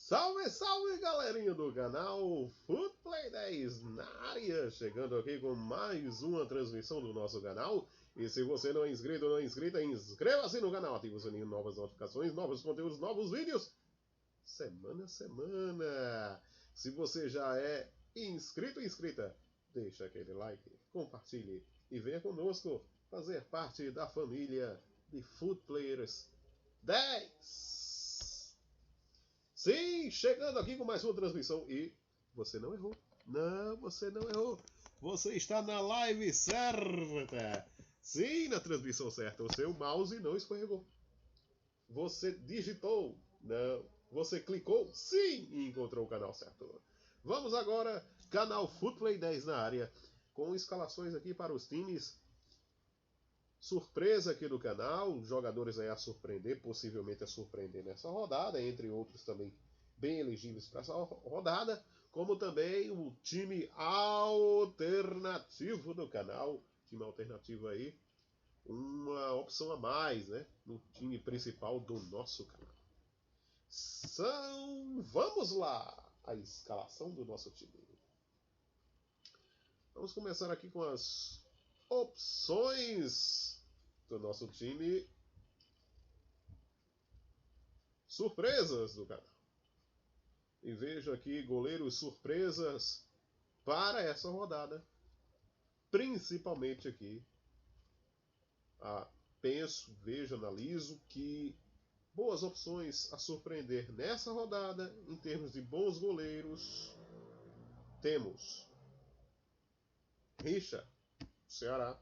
Salve, salve, galerinha do canal Footplay 10 na área, chegando aqui com mais uma transmissão do nosso canal. E se você não é inscrito ou não é inscrita, inscreva-se no canal, ative o sininho, novas notificações, novos conteúdos, novos vídeos, semana a semana. Se você já é inscrito ou inscrita, deixa aquele like, compartilhe e venha conosco fazer parte da família de Footplayers 10. Sim, chegando aqui com mais uma transmissão e você não errou. Não, você não errou. Você está na live certa. Sim, na transmissão certa. O seu mouse não escorregou. Você digitou. Não. Você clicou. Sim, e encontrou o canal certo. Vamos agora, canal Footplay 10 na área, com escalações aqui para os times. Surpresa aqui do canal, jogadores aí a surpreender, possivelmente a surpreender nessa rodada, entre outros também bem elegíveis para essa rodada, como também o time alternativo do canal, time alternativo aí, uma opção a mais, né, no time principal do nosso canal. Vamos lá, a escalação do nosso time. Vamos começar aqui com as opções do nosso time surpresas do canal. E vejo aqui goleiros surpresas para essa rodada. Principalmente aqui. Penso, vejo, analiso que boas opções a surpreender nessa rodada em termos de bons goleiros. Temos Richa, Ceará.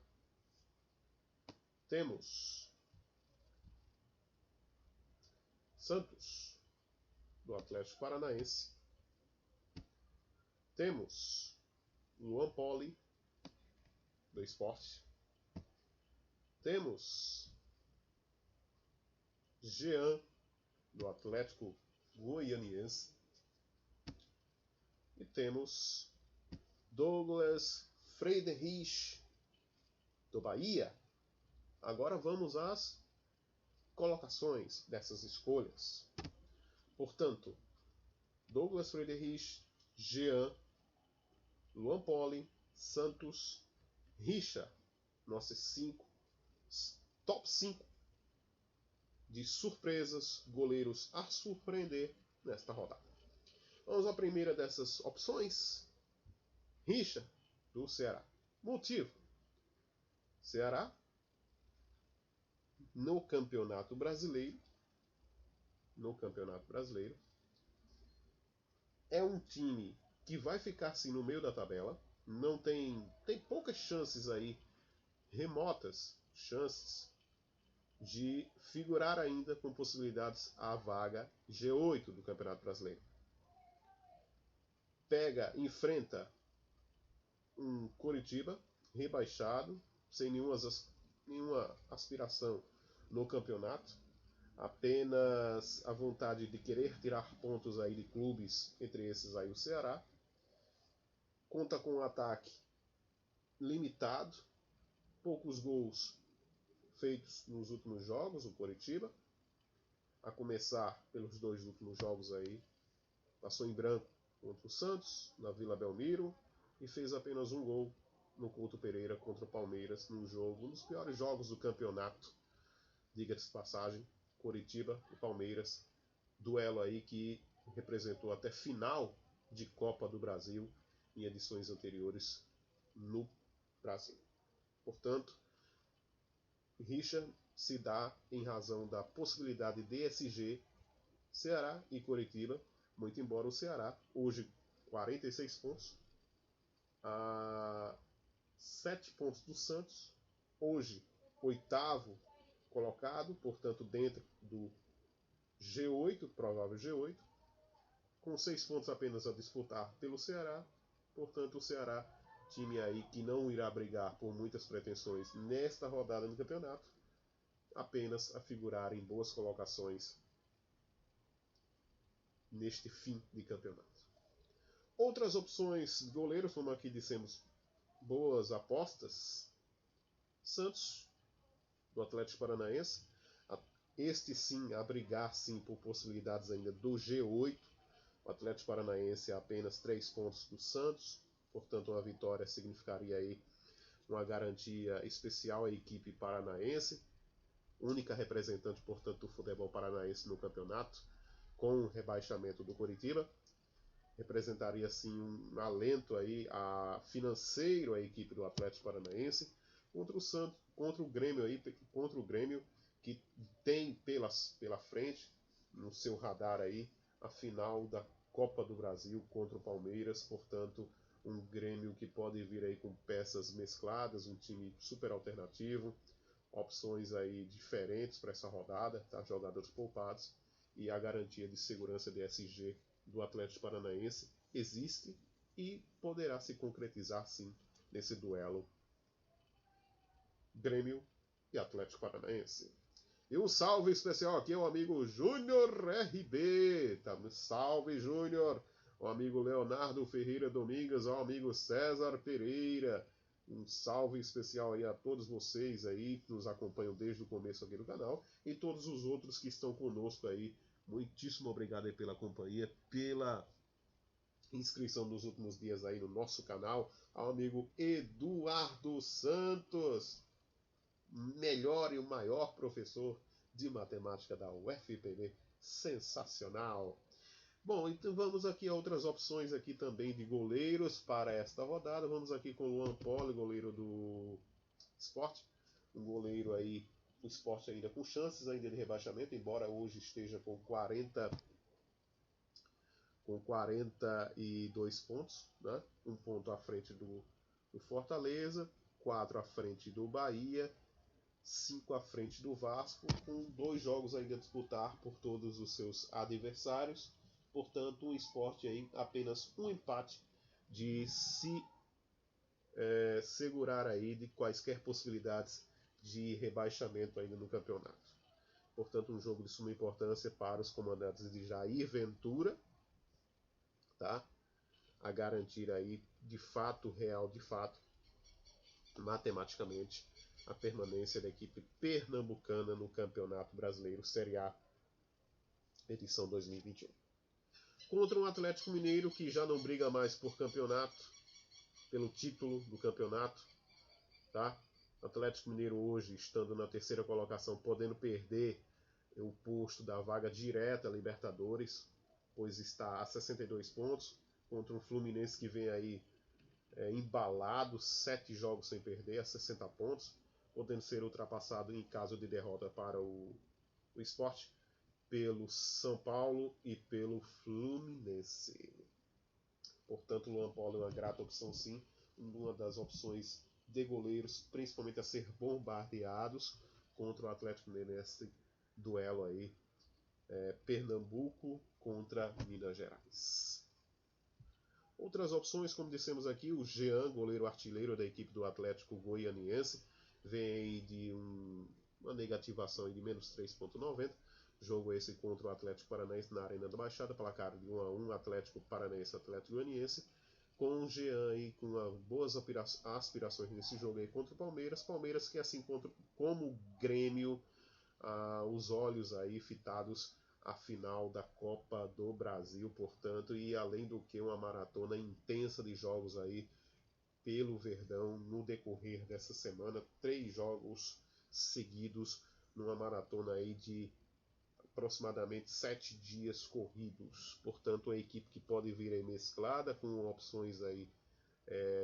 Temos Santos, do Atlético Paranaense. Temos Luan Poli, do Sport. Temos Jean, do Atlético Goianiense. E temos Douglas Friedrich, do Bahia. Agora vamos às colocações dessas escolhas. Portanto, Douglas Friedrich, Jean, Luan Poli, Santos, Richa. Nossos top 5 de surpresas, goleiros a surpreender nesta rodada. Vamos à primeira dessas opções. Richa, do Ceará. Motivo: Ceará no Campeonato Brasileiro é um time que vai ficar assim no meio da tabela. Não tem poucas chances aí, remotas chances, de figurar ainda com possibilidades à vaga G8 do Campeonato Brasileiro. Enfrenta um Coritiba rebaixado, sem nenhuma aspiração no campeonato, apenas a vontade de querer tirar pontos aí de clubes, entre esses aí o Ceará. Conta com um ataque limitado, poucos gols feitos nos últimos jogos, o Coritiba, a começar pelos 2 últimos jogos aí, passou em branco contra o Santos, na Vila Belmiro, e fez apenas um gol no Couto Pereira contra o Palmeiras, um dos piores jogos do campeonato, diga-se de passagem, Coritiba e Palmeiras, duelo aí que representou até final de Copa do Brasil em edições anteriores no Brasil. Portanto, Richa se dá em razão da possibilidade de SG, Ceará e Coritiba, muito embora o Ceará, hoje 46 pontos, a 7 pontos do Santos, hoje 8º colocado, portanto dentro do G8, provável G8, com 6 pontos apenas a disputar pelo Ceará. Portanto, o Ceará, time aí que não irá brigar por muitas pretensões nesta rodada do campeonato, apenas a figurar em boas colocações neste fim de campeonato. Outras opções de goleiros, como aqui dissemos, boas apostas. Santos, do Atlético Paranaense, este sim a brigar sim por possibilidades ainda do G8, O Atlético Paranaense a apenas 3 pontos do Santos, portanto uma vitória significaria aí uma garantia especial à equipe paranaense, única representante, portanto, do futebol paranaense no campeonato, com o rebaixamento do Coritiba. Representaria assim um alento aí financeiro à equipe do Atlético Paranaense contra o Santos, contra o Grêmio que tem pela frente no seu radar aí a final da Copa do Brasil contra o Palmeiras, portanto um Grêmio que pode vir aí com peças mescladas, um time super alternativo, opções aí diferentes para essa rodada, tá? Jogadores poupados, e a garantia de segurança de SG do Atlético Paranaense existe e poderá se concretizar sim nesse duelo Grêmio e Atlético Paranaense. E um salve especial aqui ao amigo Júnior RB. Tá? Salve, Júnior. O amigo Leonardo Ferreira Domingues, ao amigo César Pereira. Um salve especial aí a todos vocês aí que nos acompanham desde o começo aqui do canal e todos os outros que estão conosco aí. Muitíssimo obrigado aí pela companhia, pela inscrição nos últimos dias aí no nosso canal. Ao amigo Eduardo Santos, melhor e o maior professor de matemática da UFPB. Sensacional! Bom, então vamos aqui a outras opções aqui também de goleiros para esta rodada. Vamos aqui com o Luan Poli, goleiro do Sport. Um goleiro aí, o Sport ainda com chances ainda de rebaixamento, embora hoje esteja com 42 pontos, né? Um ponto à frente do Fortaleza, 4 à frente do Bahia, 5 à frente do Vasco, com 2 jogos ainda a disputar por todos os seus adversários. Portanto, o Sport aí apenas um empate de se segurar aí de quaisquer possibilidades de rebaixamento ainda no campeonato. Portanto, um jogo de suma importância para os comandantes de Jair Ventura, tá? A garantir aí de fato, matematicamente, a permanência da equipe pernambucana no Campeonato Brasileiro Série A, edição 2021. Contra um Atlético Mineiro que já não briga mais por campeonato, pelo título do campeonato, tá? Atlético Mineiro hoje estando na terceira colocação, podendo perder o posto da vaga direta à Libertadores, pois está a 62 pontos, contra um Fluminense que vem aí embalado, 7 jogos sem perder, a 60 pontos, podendo ser ultrapassado em caso de derrota para o Sport, pelo São Paulo e pelo Fluminense. Portanto, o Luan Poli é uma grata opção sim, uma das opções de goleiros, principalmente a ser bombardeados contra o Atlético Mineiro, duelo aí, Pernambuco contra Minas Gerais. Outras opções, como dissemos aqui, o Jean, goleiro artilheiro da equipe do Atlético Goianiense, vem de uma negativação de menos 3,90. Jogo esse contra o Atlético Paranaense na Arena da Baixada, placar de 1-1, Atlético Paranaense, Atlético Goianiense, com o Jean aí com boas aspirações nesse jogo aí contra o Palmeiras que assim como o Grêmio, os olhos aí fitados a final da Copa do Brasil, portanto, e além do que uma maratona intensa de jogos aí pelo Verdão no decorrer dessa semana, 3 jogos seguidos numa maratona aí de aproximadamente 7 dias corridos, portanto, a equipe que pode vir aí mesclada com opções aí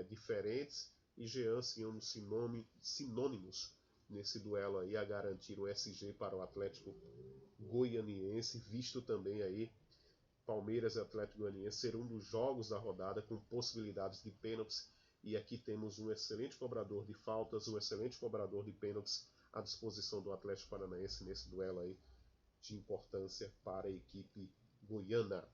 diferentes, e Jean sendo sinônimos nesse duelo aí a garantir o SG para o Atlético Goianiense, visto também aí Palmeiras e Atlético Goianiense ser um dos jogos da rodada com possibilidades de pênaltis, e aqui temos um excelente cobrador de faltas, um excelente cobrador de pênaltis à disposição do Atlético Paranaense nesse duelo aí de importância para a equipe goiana.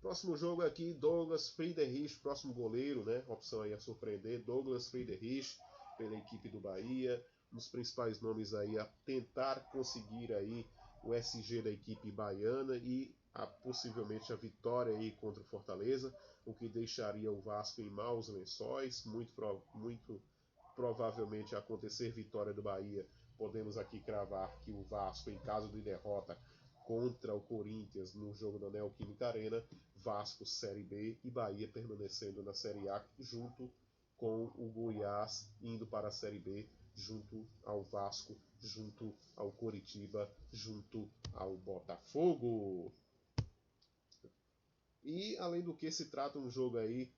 Próximo jogo aqui, Douglas Friedrich, próximo goleiro, né? Opção aí a surpreender, Douglas Friedrich pela equipe do Bahia, um dos principais nomes aí a tentar conseguir aí o SG da equipe baiana e possivelmente a vitória aí contra o Fortaleza, o que deixaria o Vasco em maus lençóis, muito provavelmente acontecer vitória do Bahia. Podemos aqui cravar que o Vasco, em caso de derrota, contra o Corinthians no jogo da Neoquímica Arena, Vasco Série B e Bahia permanecendo na Série A junto com o Goiás indo para a Série B junto ao Vasco, junto ao Coritiba, junto ao Botafogo. E além do que se trata um jogo aí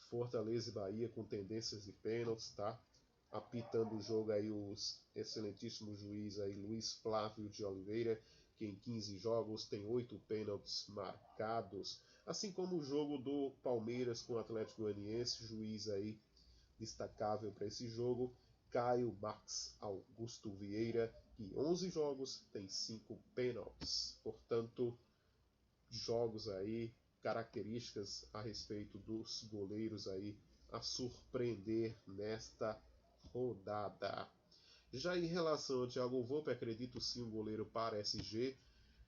Fortaleza e Bahia com tendências de pênaltis, tá? Apitando o jogo aí os excelentíssimos juiz aí Luiz Flávio de Oliveira, que em 15 jogos tem 8 pênaltis marcados, assim como o jogo do Palmeiras com o Atlético Goianiense, juiz aí destacável para esse jogo, Caio Max Augusto Vieira, que 11 jogos tem 5 pênaltis. Portanto, jogos aí, características a respeito dos goleiros aí a surpreender nesta rodada. Já em relação ao Thiago Volpe, acredito sim um goleiro para SG,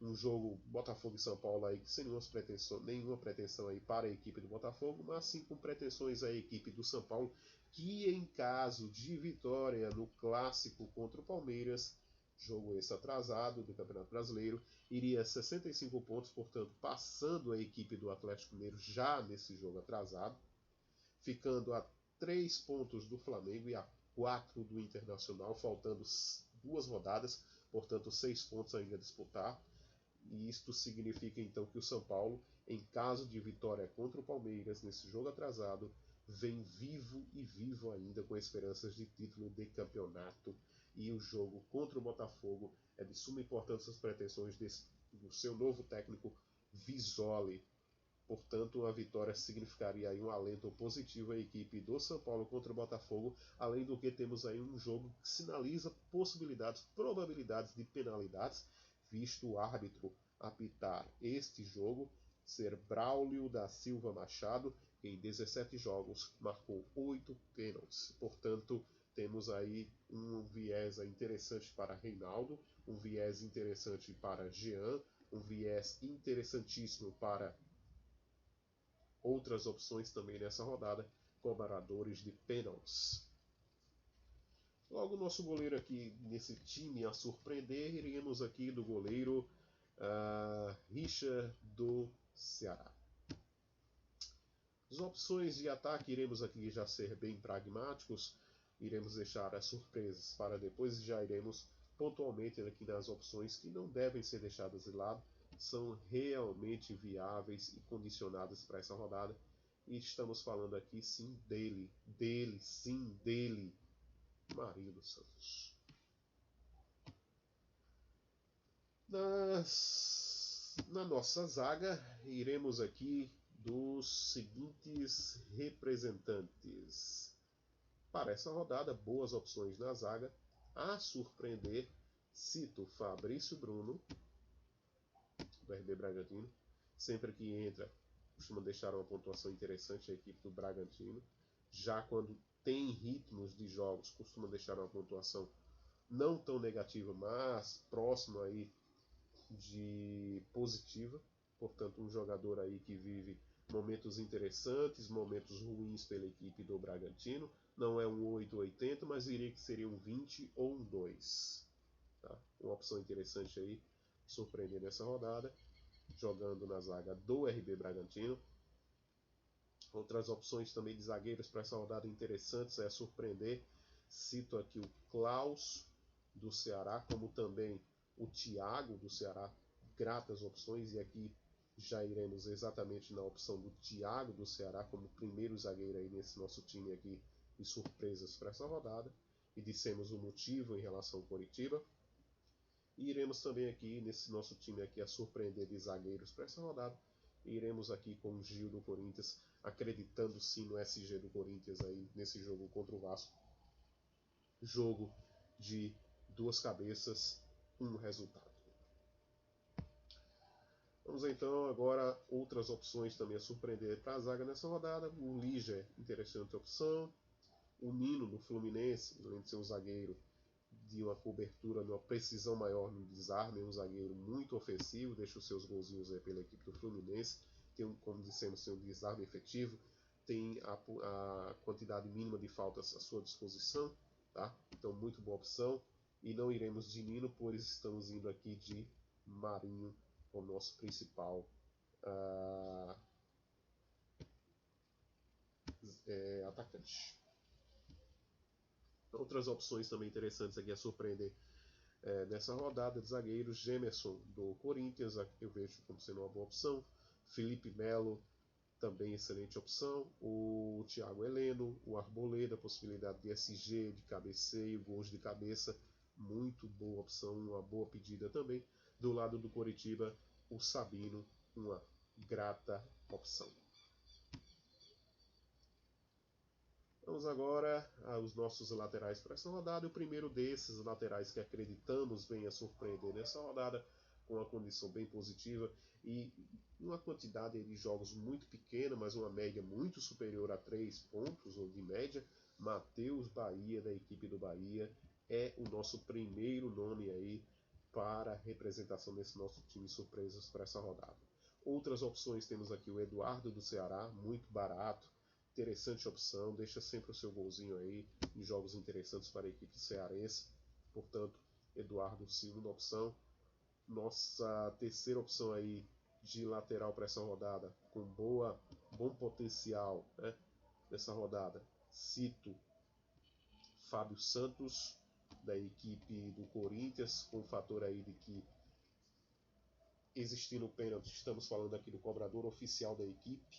um jogo Botafogo e São Paulo aí sem nenhuma pretensão aí para a equipe do Botafogo, mas sim com pretensões à equipe do São Paulo, que em caso de vitória no clássico contra o Palmeiras, jogo esse atrasado do Campeonato Brasileiro, iria a 65 pontos, portanto passando a equipe do Atlético Mineiro já nesse jogo atrasado, ficando a 3 pontos do Flamengo e a 4 do Internacional, faltando 2 rodadas, portanto 6 pontos ainda a disputar. E isto significa então que o São Paulo, em caso de vitória contra o Palmeiras nesse jogo atrasado, vem vivo e vivo ainda com esperanças de título de campeonato. E o jogo contra o Botafogo é de suma importância as pretensões do seu novo técnico Visoli. Portanto, a vitória significaria aí um alento positivo à equipe do São Paulo contra o Botafogo, além do que temos aí um jogo que sinaliza possibilidades, probabilidades de penalidades, visto o árbitro apitar este jogo ser Braulio da Silva Machado, que em 17 jogos marcou 8 pênaltis. Portanto, temos aí um viés interessante para Reinaldo, um viés interessante para Jean, um viés interessantíssimo para outras opções também nessa rodada, cobradores de pênaltis. Logo, o nosso goleiro aqui nesse time a surpreender, iremos aqui do goleiro Richard do Ceará. As opções de ataque iremos aqui já ser bem pragmáticos, iremos deixar as surpresas para depois e já iremos pontualmente aqui nas opções que não devem ser deixadas de lado, são realmente viáveis e condicionadas para essa rodada. E estamos falando aqui sim dele, Marinho dos Santos. Na nossa zaga, iremos aqui dos seguintes representantes. Para essa rodada, boas opções na zaga. A surpreender, cito Fabrício Bruno, do RB Bragantino. Sempre que entra, costuma deixar uma pontuação interessante a equipe do Bragantino. Já quando tem ritmos de jogos, costuma deixar uma pontuação não tão negativa, mas próximo aí de positiva. Portanto, um jogador aí que vive momentos interessantes, momentos ruins pela equipe do Bragantino. Não é um 8-80, mas diria que seria um 20 ou um 2. Tá? Uma opção interessante aí, surpreender nessa rodada, jogando na zaga do RB Bragantino. Outras opções também de zagueiros para essa rodada interessantes é surpreender. Cito aqui o Klaus do Ceará, como também o Thiago do Ceará, gratas opções, e aqui já iremos exatamente na opção do Thiago do Ceará como primeiro zagueiro aí nesse nosso time aqui de surpresas para essa rodada, e dissemos o motivo em relação ao Coritiba. E iremos também aqui nesse nosso time aqui a surpreender de zagueiros para essa rodada. E iremos aqui com o Gil do Corinthians, acreditando sim no SG do Corinthians aí nesse jogo contra o Vasco. Jogo de 2 cabeças, um resultado. Vamos então agora outras opções também a surpreender para a zaga nessa rodada. O Lígia, interessante opção. O Nino do Fluminense, além de ser um zagueiro de uma cobertura, uma precisão maior no desarme, é um zagueiro muito ofensivo, deixa os seus golzinhos aí pela equipe do Fluminense, tem, como dissemos, um desarme efetivo, tem a quantidade mínima de faltas à sua disposição, tá? Então muito boa opção, e não iremos de Nino, pois estamos indo aqui de Marinho o nosso principal atacante. Outras opções também interessantes aqui a surpreender nessa rodada de zagueiros: Gemerson do Corinthians, eu vejo como sendo uma boa opção. Felipe Melo, também excelente opção. O Thiago Heleno, o Arboleda, possibilidade de SG, de cabeceio, gols de cabeça, muito boa opção, uma boa pedida também. Do lado do Coritiba, o Sabino, uma grata opção. Vamos agora aos nossos laterais para essa rodada. O primeiro desses laterais que acreditamos venha surpreender nessa rodada, com uma condição bem positiva e uma quantidade de jogos muito pequena, mas uma média muito superior a 3 pontos ou de média. Matheus Bahia, da equipe do Bahia, é o nosso primeiro nome aí para representação desse nosso time surpresas para essa rodada. Outras opções temos aqui o Eduardo do Ceará, muito barato, interessante opção, deixa sempre o seu golzinho aí em jogos interessantes para a equipe cearense. Portanto, Eduardo, segunda opção. Nossa terceira opção aí de lateral para essa rodada, com bom potencial, né, nessa rodada, cito Fábio Santos, da equipe do Corinthians, com o fator aí de que, existindo o pênalti, estamos falando aqui do cobrador oficial da equipe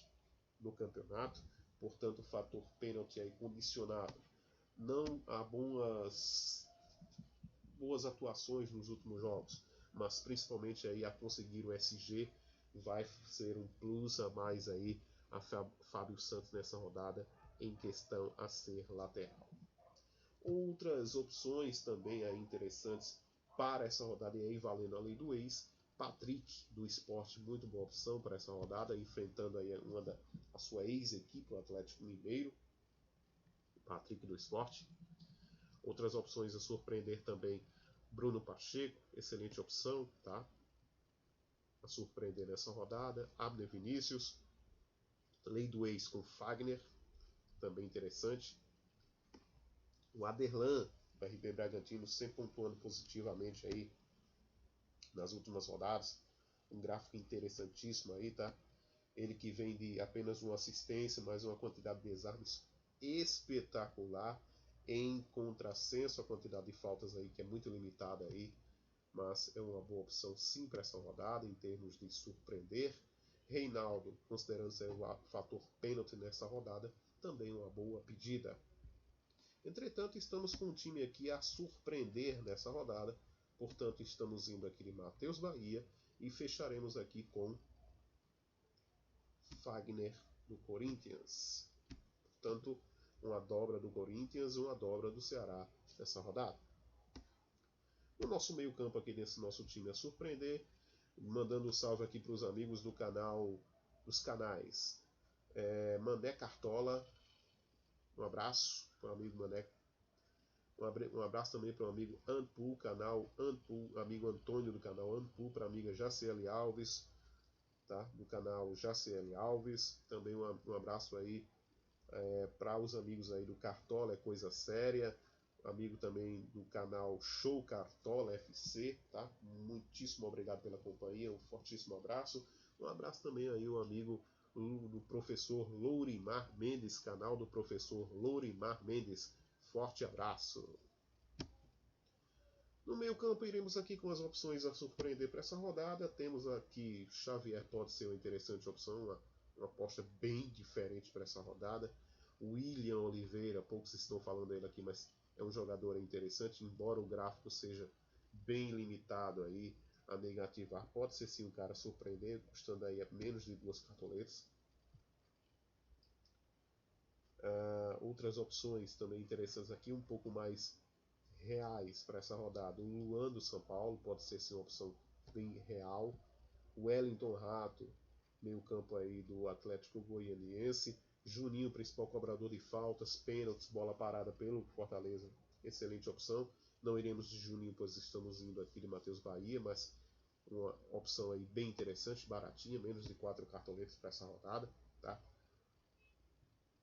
no campeonato, portanto o fator pênalti aí condicionado não a boas atuações nos últimos jogos, mas principalmente aí a conseguir o SG, vai ser um plus a mais aí a Fábio Santos nessa rodada em questão a ser lateral. Outras opções também aí interessantes para essa rodada, e aí valendo além do ex, Patrick do Sport, muito boa opção para essa rodada, enfrentando aí a sua ex-equipe, o Atlético Mineiro. Patrick do Sport. Outras opções a surpreender também, Bruno Pacheco, excelente opção, tá? A surpreender nessa rodada. Abner Vinícius, lei do ex com Fagner, também interessante. O Aderlan, do RB Bragantino, sempre pontuando positivamente aí nas últimas rodadas. Um gráfico interessantíssimo aí, tá? Ele que vem de apenas uma assistência, mas uma quantidade de desarmes espetacular. Em contrassenso, a quantidade de faltas aí que é muito limitada aí, mas é uma boa opção sim para essa rodada em termos de surpreender. Reinaldo, considerando-se o fator pênalti nessa rodada, também uma boa pedida. Entretanto, estamos com um time aqui a surpreender nessa rodada, portanto estamos indo aqui de Matheus Bahia e fecharemos aqui com Fagner do Corinthians. Portanto, uma dobra do Corinthians e uma dobra do Ceará nessa rodada. O nosso meio campo aqui desse nosso time a surpreender, mandando um salve aqui para os amigos do canal, dos canais Mané Cartola, um abraço para o amigo Mané, um abraço também para o amigo Anpu, canal Anpu, amigo Antônio do canal Anpu, para a amiga Jaciele Alves, tá? Do canal Jaciele Alves, também um abraço aí para os amigos aí do Cartola é Coisa Séria, amigo também do canal Show Cartola FC, tá? Muitíssimo obrigado pela companhia, um fortíssimo abraço. Um abraço também aí o amigo do professor Lourimar Mendes, canal do professor Lourimar Mendes. Forte abraço. No meio campo iremos aqui com as opções a surpreender para essa rodada. Temos aqui Xavier, pode ser uma interessante opção, uma aposta bem diferente para essa rodada. William Oliveira, poucos estão falando dele aqui, mas é um jogador interessante, embora o gráfico seja bem limitado aí a negativar. Pode ser sim um cara surpreender, custando aí menos de 2 cartoletas. Outras opções também interessantes aqui, um pouco mais reais para essa rodada. O Luan do São Paulo pode ser sim uma opção bem real. O Wellington Rato, meio campo aí do Atlético Goianiense. Juninho, principal cobrador de faltas, pênaltis, bola parada pelo Fortaleza, excelente opção. Não iremos de Juninho, pois estamos indo aqui de Matheus Bahia, mas uma opção aí bem interessante, baratinha, menos de 4 cartoletas para essa rodada, tá?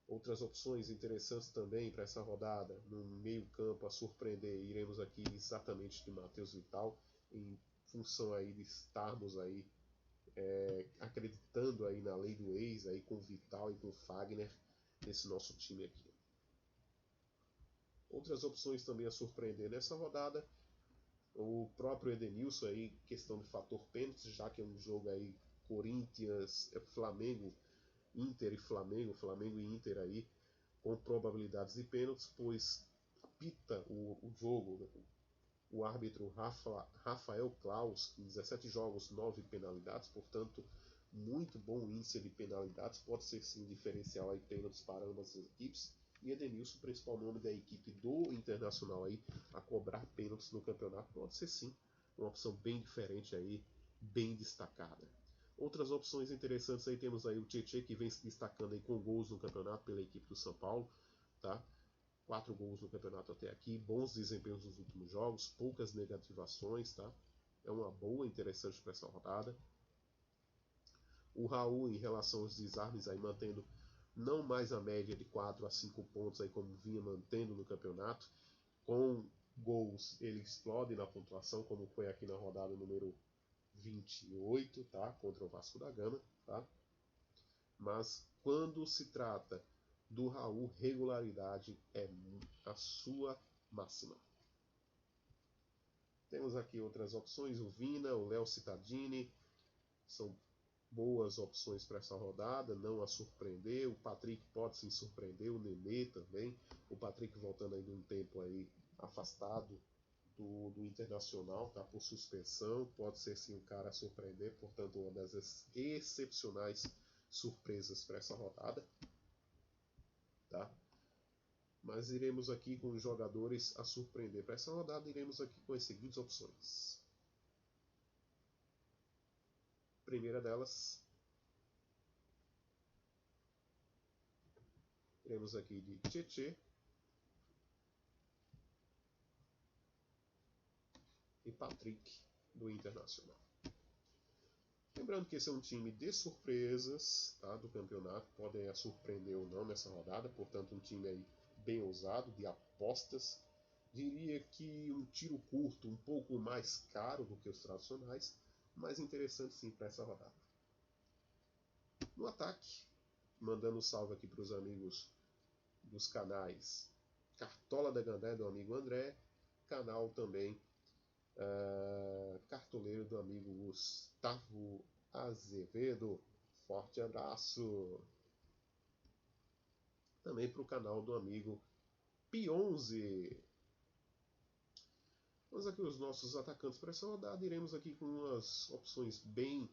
Outras opções interessantes também para essa rodada, no meio campo a surpreender, iremos aqui exatamente de Matheus Vital, em função aí de estarmos aí acreditando aí na lei do ex, aí com o Vital e com o Fagner, nesse nosso time aqui. Outras opções também a surpreender nessa rodada, o próprio Edenilson aí, questão de fator pênalti, já que é um jogo aí Corinthians, Flamengo, Inter e Flamengo, Flamengo e Inter aí, com probabilidades de pênaltis, pois apita o jogo o árbitro Rafael Klaus, em 17 jogos, 9 penalidades, portanto, muito bom índice de penalidades, pode ser sim um diferencial aí, pênaltis para ambas as equipes. E Edenilson, principal nome da equipe do Internacional aí, a cobrar pênaltis no campeonato, pode ser sim uma opção bem diferente aí, bem destacada. Outras opções interessantes aí temos aí o Tietê, que vem se destacando aí com gols no campeonato pela equipe do São Paulo, tá? 4 gols no campeonato até aqui, bons desempenhos nos últimos jogos, poucas negativações, tá? É uma boa, interessante para essa rodada. O Raul, em relação aos desarmes, aí mantendo não mais a média de 4 a 5 pontos, aí como vinha mantendo no campeonato. Com gols, ele explode na pontuação, como foi aqui na rodada número 28, tá? Contra o Vasco da Gama, tá? Mas quando se trata do Raul, regularidade é a sua máxima. Temos aqui outras opções, o Vina, o Léo Cittadini, são boas opções para essa rodada, não a surpreender. O Patrick pode se surpreender, o Nenê também. O Patrick voltando aí de um tempo aí afastado do Internacional, tá por suspensão, pode ser sim um cara a surpreender, portanto uma das excepcionais surpresas para essa rodada, tá? Mas iremos aqui com os jogadores a surpreender para essa rodada, iremos aqui com as seguintes opções. Primeira delas, iremos aqui de Tietê e Patrick do Internacional. Lembrando que esse é um time de surpresas, tá, do campeonato, podem a surpreender ou não nessa rodada, portanto um time aí bem ousado, de apostas. Diria que um tiro curto, um pouco mais caro do que os tradicionais, mas interessante sim para essa rodada. No ataque, mandando um salve aqui para os amigos dos canais Cartola da Gandé do amigo André, canal também Cartoleiro do amigo Gustavo Azevedo. Forte abraço. Também para o canal do amigo Pionze. Vamos aqui os nossos atacantes para essa rodada. Iremos aqui com umas opções bem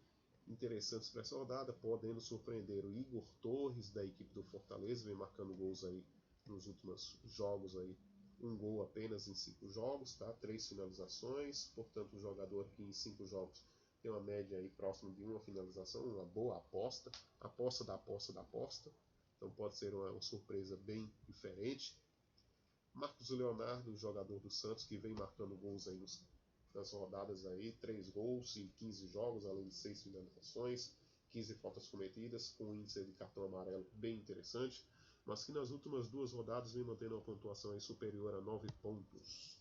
interessantes para essa rodada, podendo surpreender o Igor Torres da equipe do Fortaleza, vem marcando gols aí nos últimos jogos aí. Um gol apenas em 5 jogos, tá? 3 finalizações, portanto um jogador que em 5 jogos tem uma média aí próxima de uma finalização, uma boa aposta, aposta da aposta da aposta, então pode ser uma surpresa bem diferente. Marcos Leonardo, jogador do Santos, que vem marcando gols aí nas rodadas aí, 3 gols em 15 jogos, além de 6 finalizações, 15 faltas cometidas, com um índice de cartão amarelo bem interessante, mas que nas últimas 2 rodadas vem mantendo uma pontuação aí superior a 9 pontos.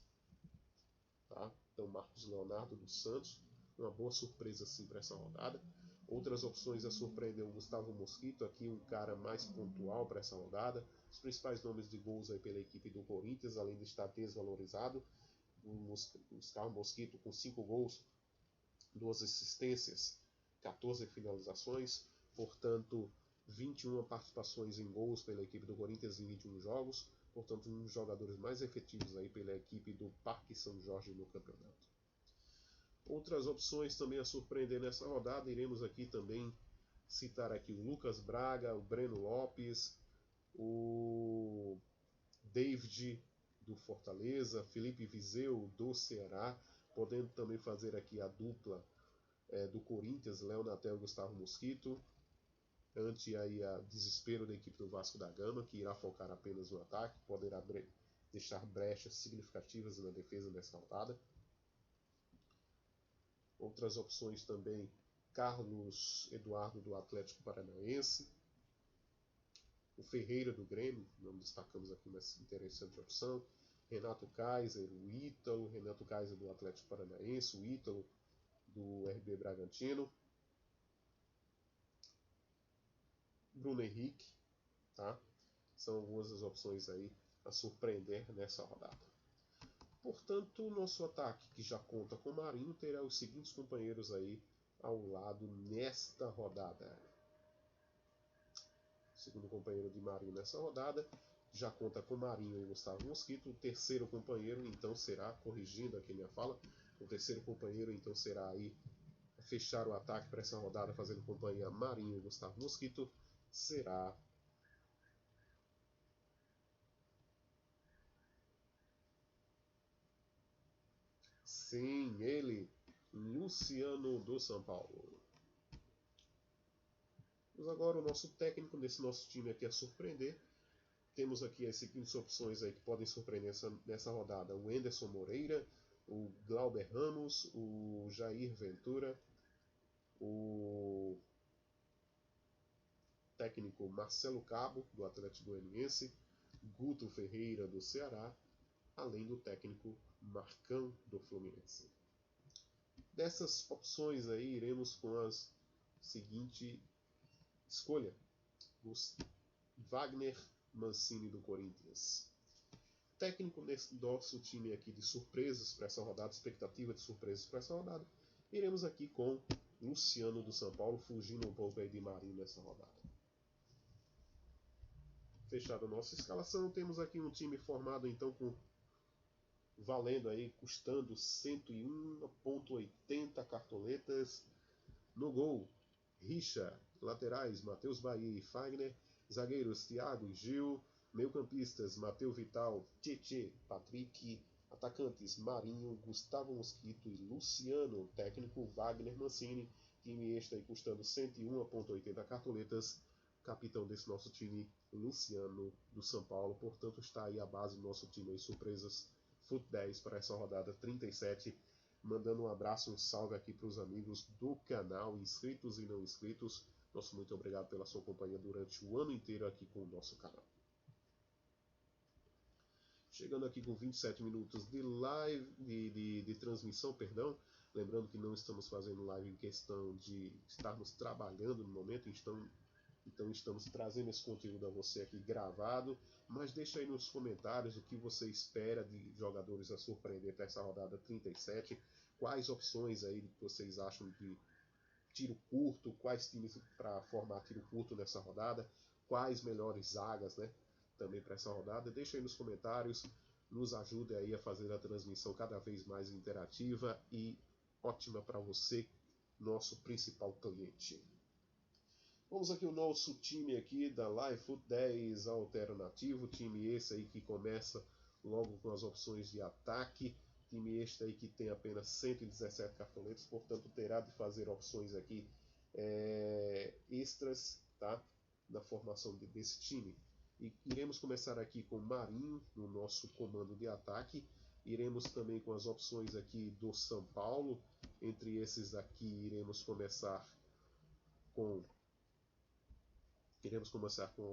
Tá? Então Marcos Leonardo do Santos, uma boa surpresa sim para essa rodada. Outras opções a surpreender o Gustavo Mosquito, aqui um cara mais pontual para essa rodada. Os principais nomes de gols aí pela equipe do Corinthians, além de estar desvalorizado. O Gustavo Mosquito com 5 gols, 2 assistências, 14 finalizações, portanto 21 participações em gols pela equipe do Corinthians em 21 jogos, portanto um dos jogadores mais efetivos aí pela equipe do Parque São Jorge no campeonato. Outras opções também a surpreender nessa rodada, iremos aqui também citar aqui o Lucas Braga, o Breno Lopes, o David do Fortaleza, Felipe Viseu do Ceará, podendo também fazer aqui a dupla do Corinthians, Léo Natel e Gustavo Mosquito, ante aí a desespero da equipe do Vasco da Gama, que irá focar apenas no ataque, poderá deixar brechas significativas na defesa nessa rodada. Outras opções também, Carlos Eduardo do Atlético Paranaense, o Ferreira do Grêmio, não destacamos aqui, mas interessante opção, Renato Kaiser, o Ítalo, Renato Kaiser do Atlético Paranaense, o Ítalo do RB Bragantino. Bruno Henrique, tá? São algumas das opções aí a surpreender nessa rodada. Portanto, o nosso ataque, que já conta com Marinho, terá os seguintes companheiros aí ao lado nesta rodada. O segundo companheiro de Marinho nessa rodada já conta com Marinho e Gustavo Mosquito. O terceiro companheiro, então, será, corrigindo aqui minha fala, o terceiro companheiro, então, será aí fechar o ataque para essa rodada, fazendo companhia Marinho e Gustavo Mosquito, será sim, ele, Luciano do São Paulo. Mas agora o nosso técnico desse nosso time aqui a surpreender. Temos aqui as seguintes opções aí que podem surpreender nessa rodada: o Enderson Moreira, o Glauber Ramos, o Jair Ventura, o técnico Marcelo Cabo, do Atlético Goianiense, Guto Ferreira, do Ceará, além do técnico Marcão, do Fluminense. Dessas opções aí, iremos com as seguinte escolha: Wagner Mancini, do Corinthians. Técnico nesse nosso time aqui de surpresas para essa rodada, expectativa de surpresas para essa rodada, iremos aqui com Luciano do São Paulo, fugindo um pouco aí de Marinho nessa rodada. Fechada a nossa escalação, temos aqui um time formado então com valendo aí, custando 101,80 cartoletas. No gol, Richa. Laterais, Matheus Bahia e Fagner. Zagueiros, Thiago e Gil. Meio-campistas, Matheus Vital, Tietê, Patrick. Atacantes, Marinho, Gustavo Mosquito e Luciano. Técnico, Wagner Mancini. Time extra aí custando 101,80 cartoletas. Capitão desse nosso time, Luciano do São Paulo. Portanto, está aí a base do nosso time aí, surpresas Fut 10 para essa rodada 37. Mandando um abraço, um salve aqui para os amigos do canal, inscritos e não inscritos. Nosso muito obrigado pela sua companhia durante o ano inteiro aqui com o nosso canal. Chegando aqui com 27 minutos de live, de transmissão, perdão. Lembrando que não estamos fazendo live em questão de estarmos trabalhando no momento, então estamos trazendo esse conteúdo a você aqui gravado, mas deixa aí nos comentários o que você espera de jogadores a surpreender para essa rodada 37, quais opções aí que vocês acham de tiro curto, quais times para formar tiro curto nessa rodada, quais melhores zagas, né, também para essa rodada. Deixa aí nos comentários, nos ajude aí a fazer a transmissão cada vez mais interativa e ótima para você, nosso principal cliente. Vamos aqui o nosso time aqui da Live Foot 10 alternativo, time esse aí que começa logo com as opções de ataque, time este aí que tem apenas 117 cartoletas, portanto terá de fazer opções aqui extras, tá, na formação desse time. E iremos começar aqui com Marinho no nosso comando de ataque, iremos também com as opções aqui do São Paulo, entre esses aqui iremos começar com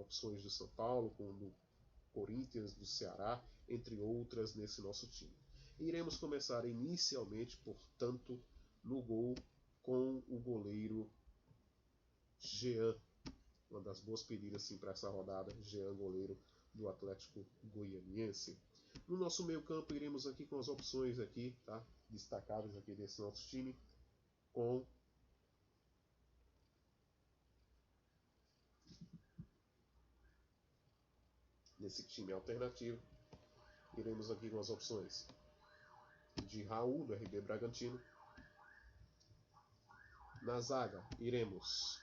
opções do São Paulo, com do Corinthians, do Ceará, entre outras nesse nosso time. Iremos começar inicialmente, portanto, no gol com o goleiro Jean. Uma das boas pedidas para essa rodada, Jean, goleiro do Atlético Goianiense. No nosso meio campo iremos aqui com as opções aqui, tá, destacadas aqui desse nosso time, com nesse time alternativo. Iremos aqui com as opções de Raul, do RB Bragantino. Na zaga, iremos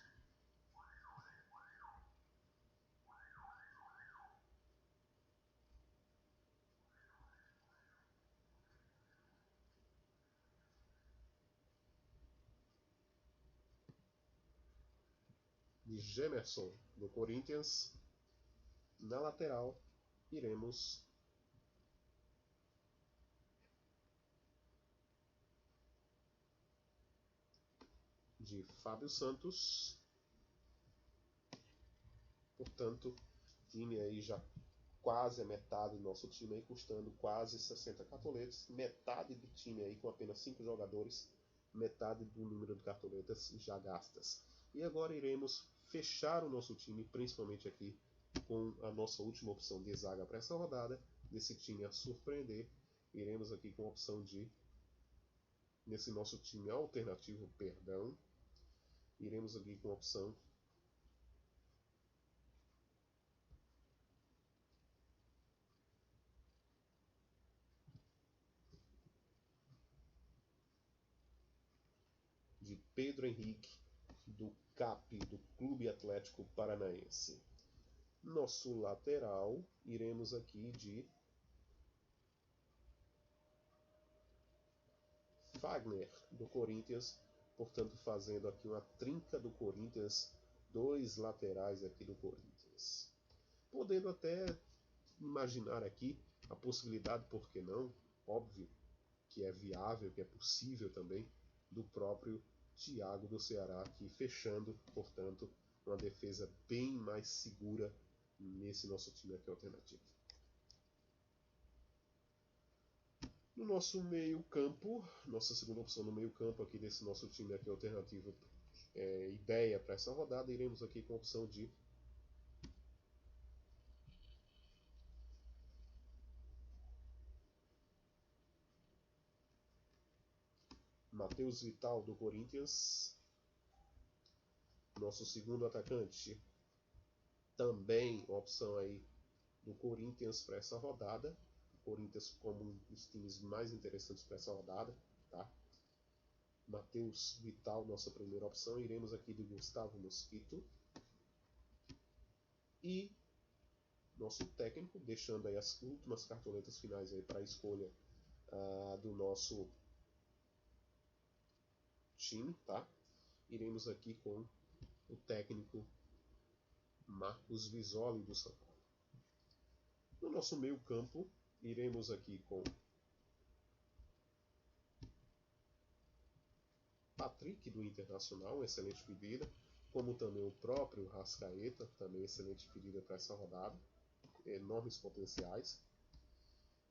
de Gemerson, do Corinthians. Na lateral, iremos de Fábio Santos. Portanto, time aí já quase a metade do nosso time aí custando quase 60 cartoletes. Metade do time aí com apenas 5 jogadores metade do número de cartoletas já gastas. E agora iremos fechar o nosso time, principalmente aqui com a nossa última opção de zaga para essa rodada, nesse time a surpreender. Iremos aqui com a opção de, nesse nosso time alternativo, perdão, iremos aqui com a opção de Pedro Henrique, do CAP, do Clube Atlético Paranaense. Nosso lateral, iremos aqui de Fagner, do Corinthians, portanto fazendo aqui uma trinca do Corinthians, dois laterais aqui do Corinthians. Podendo até imaginar aqui a possibilidade, por que não, óbvio, que é viável, que é possível também, do próprio Thiago do Ceará aqui fechando, portanto, uma defesa bem mais segura nesse nosso time aqui alternativo. No nosso meio campo, nossa segunda opção no meio campo aqui desse nosso time aqui alternativo, ideia para essa rodada, iremos aqui com a opção de Matheus Vital do Corinthians. Nosso segundo atacante, também opção aí do Corinthians para essa rodada. O Corinthians como um dos times mais interessantes para essa rodada, tá? Matheus Vital, nossa primeira opção. Iremos aqui de Gustavo Mosquito. E nosso técnico, deixando aí as últimas cartoletas finais aí para a escolha do nosso time, tá? Iremos aqui com o técnico Marcos Visoli do São Paulo. No nosso meio campo, iremos aqui com Patrick do Internacional, excelente pedida, como também o próprio Rascaeta, também excelente pedida para essa rodada, enormes potenciais.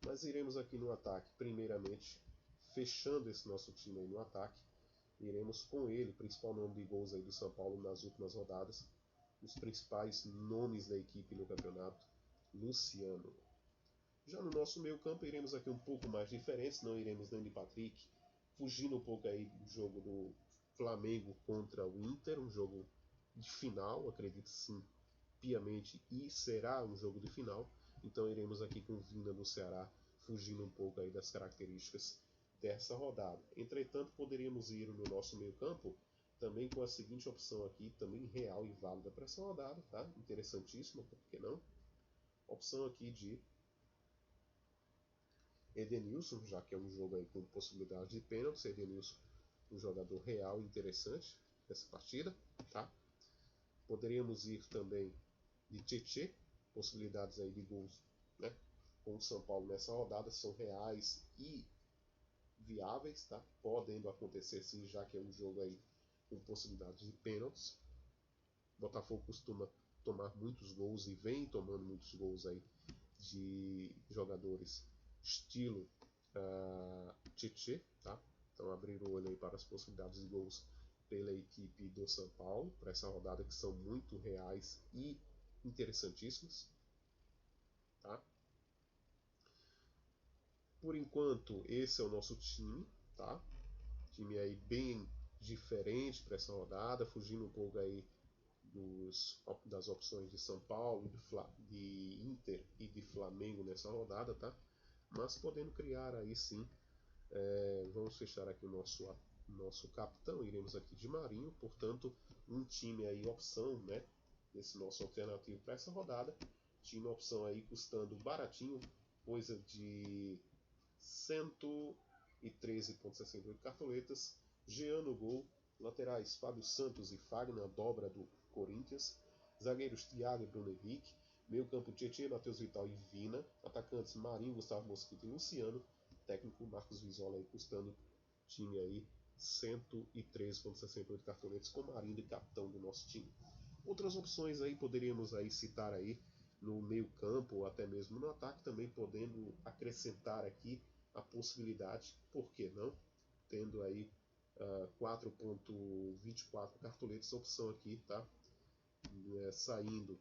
Mas iremos aqui no ataque, primeiramente, fechando esse nosso time aí no ataque, iremos com ele, principal nome de gols aí do São Paulo nas últimas rodadas, os principais nomes da equipe no campeonato, Luciano. Já no nosso meio campo iremos aqui um pouco mais diferentes, não iremos nem de Patrick, fugindo um pouco aí do jogo do Flamengo contra o Inter, um jogo de final, acredito sim, piamente, e será um jogo de final. Então iremos aqui com Vina do Ceará, fugindo um pouco aí das características dessa rodada. Entretanto, poderíamos ir no nosso meio campo também com a seguinte opção aqui, também real e válida para essa rodada, tá? Interessantíssima, por que não? Opção aqui de Edenilson, já que é um jogo aí com possibilidade de pênalti. Edenilson, um jogador real e interessante nessa partida, tá? Poderíamos ir também de Tietê, possibilidades aí de gols, né? Com o São Paulo nessa rodada são reais e viáveis, tá? Podendo acontecer sim, já que é um jogo aí com possibilidade de pênaltis. Botafogo costuma tomar muitos gols e vem tomando muitos gols aí de jogadores estilo Tietê, tá? Então abrir o olho aí para as possibilidades de gols pela equipe do São Paulo para essa rodada, que são muito reais e interessantíssimas, tá? Por enquanto esse é o nosso time, tá? Time aí bem diferente para essa rodada, fugindo um pouco aí das opções de São Paulo, de Inter e de Flamengo nessa rodada, tá? Mas podendo criar aí sim. Vamos fechar aqui o nosso capitão, iremos aqui de Marinho, portanto um time aí opção, né? Esse nosso alternativo para essa rodada, time opção aí custando baratinho, coisa de 113,68 cartoletas. Jean no gol, laterais Fábio Santos e Fagner, a dobra do Corinthians, zagueiros Thiago e Bruno Henrique, meio campo Tietê, Matheus Vital e Vina, atacantes Marinho, Gustavo Mosquito e Luciano, técnico Marcos Visola aí custando time aí 103,68 cartoletas com Marinho de capitão do nosso time. Outras opções aí poderíamos aí citar aí no meio campo ou até mesmo no ataque, também podendo acrescentar aqui a possibilidade, por que não, tendo aí 4.24 cartoletas, opção aqui, tá? Saindo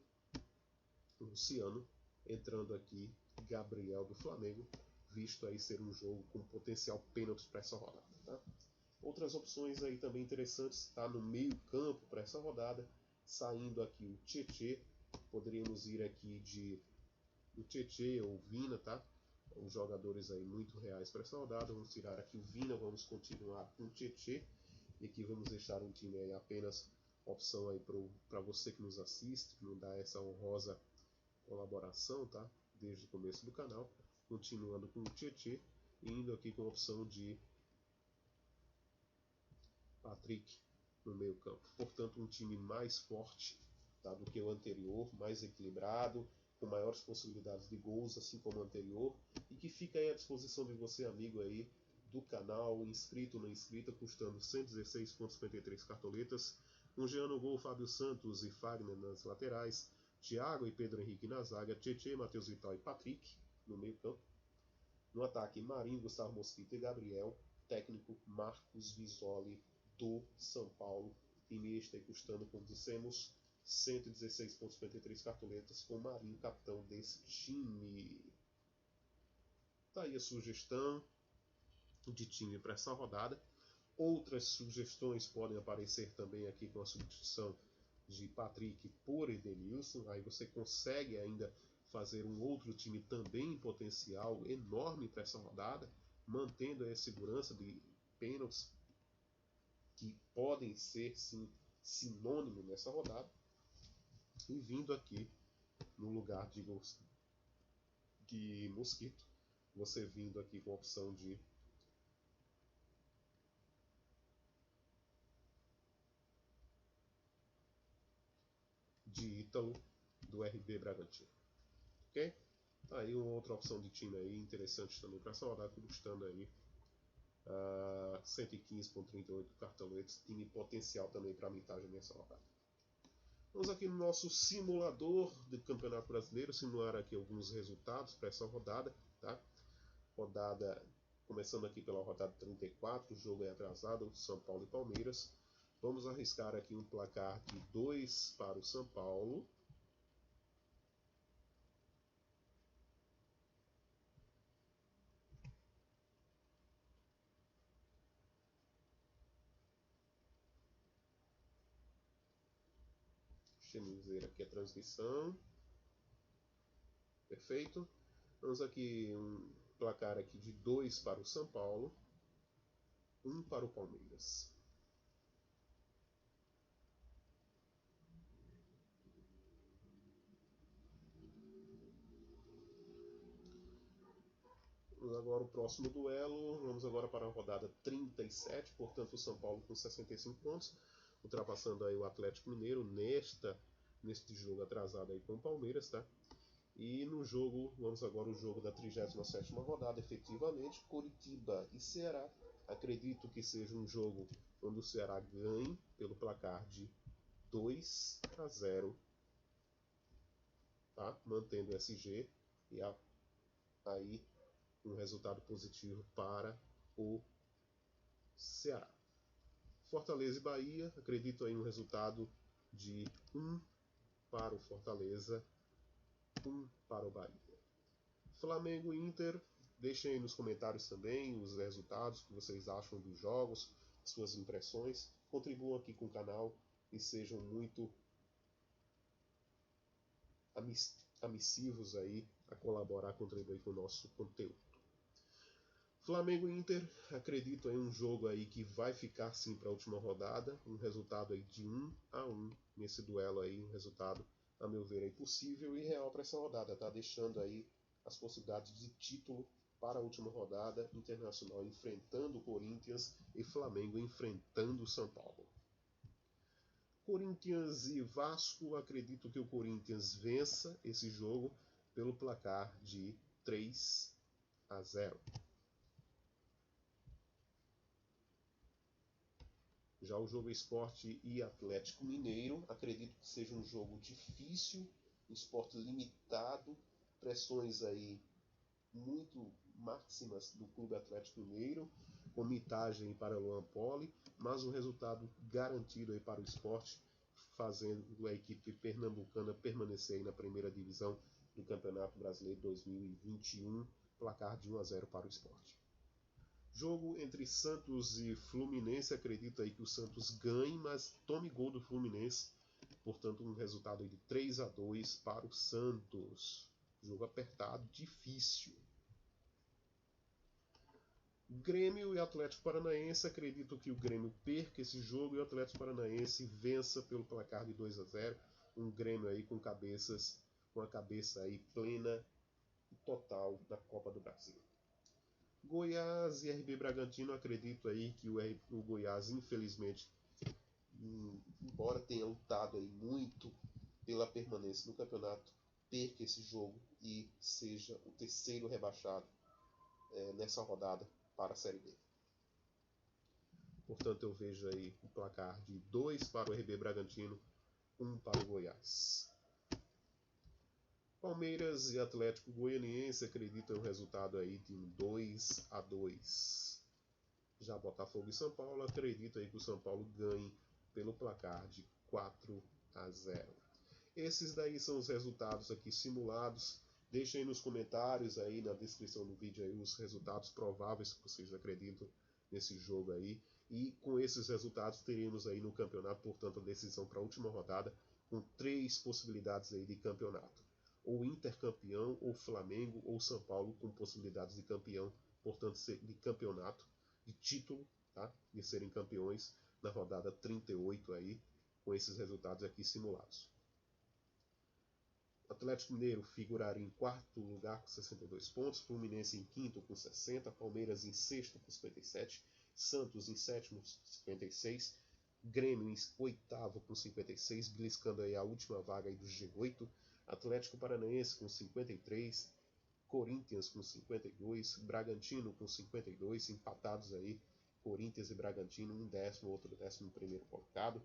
Luciano, entrando aqui Gabriel do Flamengo, visto aí ser um jogo com potencial pênalti para essa rodada, tá? Outras opções aí também interessantes, tá? No meio campo para essa rodada, saindo aqui o Tietê, poderíamos ir aqui de o Tietê ou o Vina, tá? Os jogadores aí muito reais para essa rodada. Vamos tirar aqui o Vina, vamos continuar com o Tietê. E aqui vamos deixar um time aí apenas opção aí para você que nos assiste, que nos dá essa honrosa colaboração, tá? Desde o começo do canal. Continuando com o Tietê e indo aqui com a opção de Patrick no meio campo. Portanto, um time mais forte, tá, do que o anterior, mais equilibrado, com maiores possibilidades de gols, assim como o anterior, e que fica aí à disposição de você, amigo aí do canal, inscrito ou não inscrito, custando 116,53 cartoletas, com Jean no gol, Fábio Santos e Fagner nas laterais, Thiago e Pedro Henrique na zaga, Tietê, Matheus Vital e Patrick no meio campo. No ataque, Marinho, Gustavo Mosquito e Gabriel. Técnico, Marcos Visoli do São Paulo. Time este custando, como dissemos, 116,53 cartoletas, com Marinho capitão desse time. Tá aí a sugestão de time para essa rodada. Outras sugestões podem aparecer também aqui com a substituição de Patrick por Edenilson. Aí você consegue ainda fazer um outro time também em potencial enorme para essa rodada, mantendo a segurança de pênaltis que podem ser sim sinônimo nessa rodada, e vindo aqui no lugar de Mosquito, você vindo aqui com a opção de Ítalo do RB Bragantino, ok? Tá aí uma outra opção de time aí interessante também para essa rodada, custando aí 115,38 cartoletes, time potencial também para mitagem nessa rodada. Vamos aqui no nosso simulador do Campeonato Brasileiro, simular aqui alguns resultados para essa rodada, tá? Rodada, começando aqui pela rodada 34, o jogo é atrasado, São Paulo e Palmeiras. Vamos arriscar aqui um placar de 2 para o São Paulo. Deixa eu ver aqui a transmissão. Perfeito. Vamos aqui um placar aqui de 2 para o São Paulo, 1 para o Palmeiras. Vamos agora o próximo duelo. Vamos agora para a rodada 37, portanto o São Paulo com 65 pontos, ultrapassando aí o Atlético Mineiro neste jogo atrasado aí com o Palmeiras, tá? E no jogo, vamos agora ao jogo da 37ª rodada, efetivamente, Coritiba e Ceará. Acredito que seja um jogo onde o Ceará ganhe pelo placar de 2-0, tá? Mantendo o SG e aí um resultado positivo para o Ceará. Fortaleza e Bahia, acredito em um resultado de 1 para o Fortaleza, 1 para o Bahia. Flamengo e Inter, deixem aí nos comentários também os resultados que vocês acham dos jogos, suas impressões. Contribuam aqui com o canal e sejam muito amissivos aí a colaborar, contribuir com o nosso conteúdo. Flamengo e Inter, acredito em um jogo aí que vai ficar sim para a última rodada, um resultado aí de 1-1 nesse duelo aí, um resultado, a meu ver, é possível e real para essa rodada, tá? Deixando aí as possibilidades de título para a última rodada, Internacional enfrentando o Corinthians e Flamengo enfrentando o São Paulo. Corinthians e Vasco, acredito que o Corinthians vença esse jogo pelo placar de 3-0. Já o jogo Sport e Atlético Mineiro, acredito que seja um jogo difícil, um esporte limitado, pressões aí muito máximas do Clube Atlético Mineiro, com mitagem para o Luan Poli, mas um resultado garantido aí para o Sport, fazendo a equipe pernambucana permanecer aí na primeira divisão do Campeonato Brasileiro 2021, placar de 1-0 para o Sport. Jogo entre Santos e Fluminense, acredito aí que o Santos ganhe, mas tome gol do Fluminense, portanto um resultado aí de 3-2 para o Santos. Jogo apertado, difícil. Grêmio e Atlético Paranaense, acredito que o Grêmio perca esse jogo e o Atlético Paranaense vença pelo placar de 2-0. Um Grêmio aí com a cabeça aí plena e total da Copa do Brasil. Goiás e RB Bragantino, acredito aí que o Goiás, infelizmente, embora tenha lutado aí muito pela permanência no campeonato, perca esse jogo e seja o terceiro rebaixado nessa rodada para a Série B. Portanto, eu vejo aí o placar de 2 para o RB Bragantino, 1 para o Goiás. Palmeiras e Atlético Goianiense, acredito em um resultado aí de 2-2. Já Botafogo e São Paulo, acredito aí que o São Paulo ganhe pelo placar de 4-0. Esses daí são os resultados aqui simulados. Deixem aí nos comentários, aí na descrição do vídeo, aí, os resultados prováveis que vocês acreditam nesse jogo aí. E com esses resultados teremos aí no campeonato, portanto, a decisão para a última rodada, com 3 possibilidades aí de campeonato. Ou Inter campeão, ou Flamengo, ou São Paulo com possibilidades de campeão, portanto, de campeonato, de título, tá? De serem campeões na rodada 38 aí, com esses resultados aqui simulados. Atlético Mineiro figuraria em quarto lugar com 62 pontos, Fluminense em quinto com 60, Palmeiras em sexto com 57, Santos em sétimo com 56, Grêmio em oitavo com 56, beliscando aí a última vaga aí do G8, Atlético Paranaense com 53, Corinthians com 52, Bragantino com 52, empatados aí, Corinthians e Bragantino, um décimo, outro 11º colocado,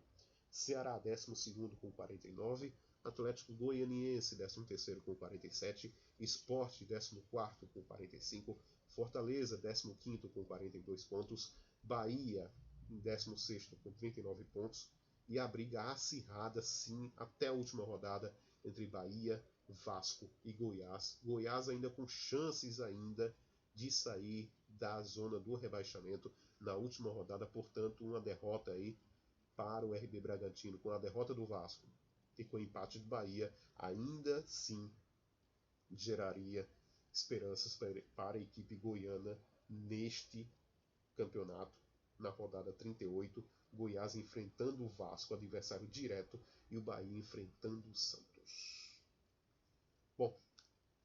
Ceará 12º com 49, Atlético Goianiense 13º com 47, Sport 14º com 45, Fortaleza 15º com 42 pontos, Bahia em 16º com 39 pontos, e a briga acirrada sim até a última rodada entre Bahia, Vasco e Goiás. Goiás ainda com chances ainda de sair da zona do rebaixamento na última rodada, portanto uma derrota aí para o RB Bragantino, com a derrota do Vasco e com o empate de Bahia, ainda sim geraria esperanças para a equipe goiana neste campeonato, na rodada 38, Goiás enfrentando o Vasco, adversário direto, e o Bahia enfrentando o Santos. Bom,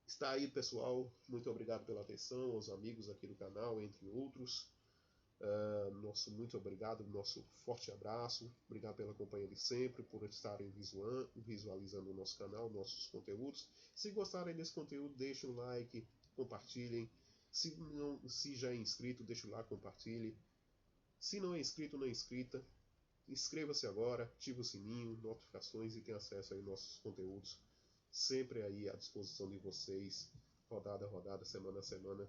está aí, pessoal. Muito obrigado pela atenção, aos amigos aqui do canal, entre outros. Nosso muito obrigado, nosso forte abraço, obrigado pela companhia de sempre, por estarem visualizando o nosso canal, nossos conteúdos. Se gostarem desse conteúdo, deixem um like, compartilhem. Se já é inscrito, deixe lá, compartilhe. Se não é inscrito, não é inscrita, inscreva-se agora, ative o sininho, notificações e tenha acesso aí aos nossos conteúdos, sempre aí à disposição de vocês, rodada a rodada, semana a semana,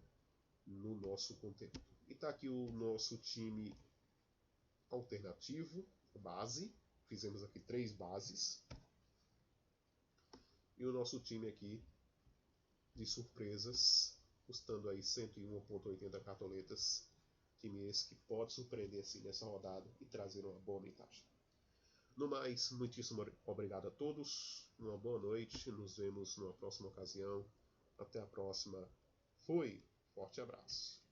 no nosso conteúdo. E está aqui o nosso time alternativo, base. Fizemos aqui 3 bases. E o nosso time aqui de surpresas, custando aí 101,80 cartoletas. Time esse que pode surpreender assim nessa rodada e trazer uma boa vantagem. No mais, muitíssimo obrigado a todos. Uma boa noite. Nos vemos numa próxima ocasião. Até a próxima. Fui. Forte abraço.